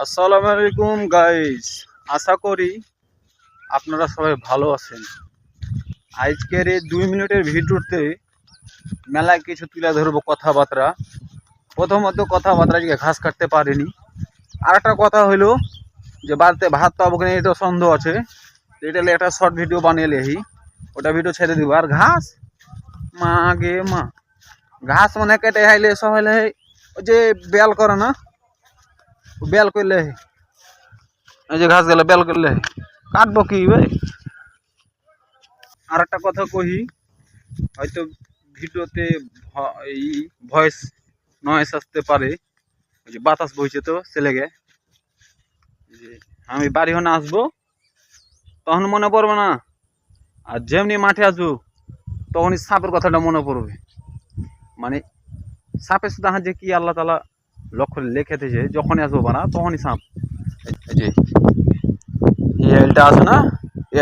আসসালামু আলাইকুম গাইস, আশা করি আপনারা সবাই ভালো আছেন। আজকের এই 2 মিনিটের ভিডিওতে মেলা কিছু তুলে ধরবো কথাবার্তা। প্রথমত কথাবার্তা আজকে ঘাস কাটতে পারিনি। আর একটা কথা হলো যে বাড়িতে ভাত পাবো কিনা এটা সন্দেহ আছে। এটা একটা শর্ট ভিডিও বানিয়ে লেহি, ওটা ভিডিও ছেড়ে দিব। আর ঘাস মা গে মা, ঘাস মানে কেটে হাইলে সব হইলে ওই যে বেল করে না, বেল করলে এই যে ঘাস গেলে বেল করলে কাটবো কি ভাই। আর একটা কথা কহি, হয়তো ভিডিওতে এই ভয়েস নয়েস আসতে পারে, ওই যে বাতাস বইছে তো ছেলেগে। যে আমি বাড়ি হনে আসবো তখন মনে পড়বে না, আর যেমনি মাঠে আসবো তখনই সাপের কথাটা মনে পড়বে। মানে সাপের শুধু যে কি আল্লাহ তালা লক্ষ্য লেখেতেছে, যখনই আসবো বানা তখনই সাপ। এই যে এই এলটা আছে না,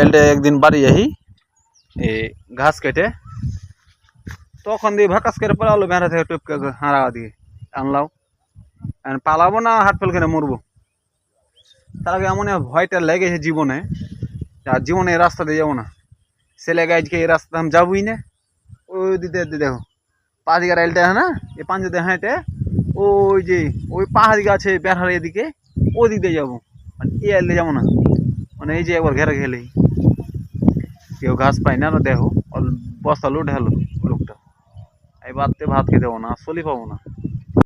এলটা একদিন বাড়ি যাই এই ঘাস কেটে, তখন দিয়ে ভাকাস করে পালালো বেড়া থেকে টপকে হারা দিয়ে আনলাও। পালাবো না হাট ফেল করে মরবো, তার আগে এমন ভয়টা লেগেছে জীবনে, আর জীবনে এই রাস্তা দিয়ে যাবো না। ছেলে আজকে এই রাস্তা আমি যাবোই না। ওই দিতে দেখো পাহাড়ি রাইলটা হ্যাঁ না, এই পাঞ্জাতে হেঁটে ওই যে ওই পাহাড়ি গাছে বেড়ার এদিকে ওই দিক দিয়ে যাবো, মানে এই আইলে যাবো না। মানে এই যে একবার ঘেরা ঘেলেই কেউ ঘাস পাই না, দেখো বস্তা লোড হলো লোকটা, এই বাদতে ভাত খেতে পাবো না, আসলেই পাবো না।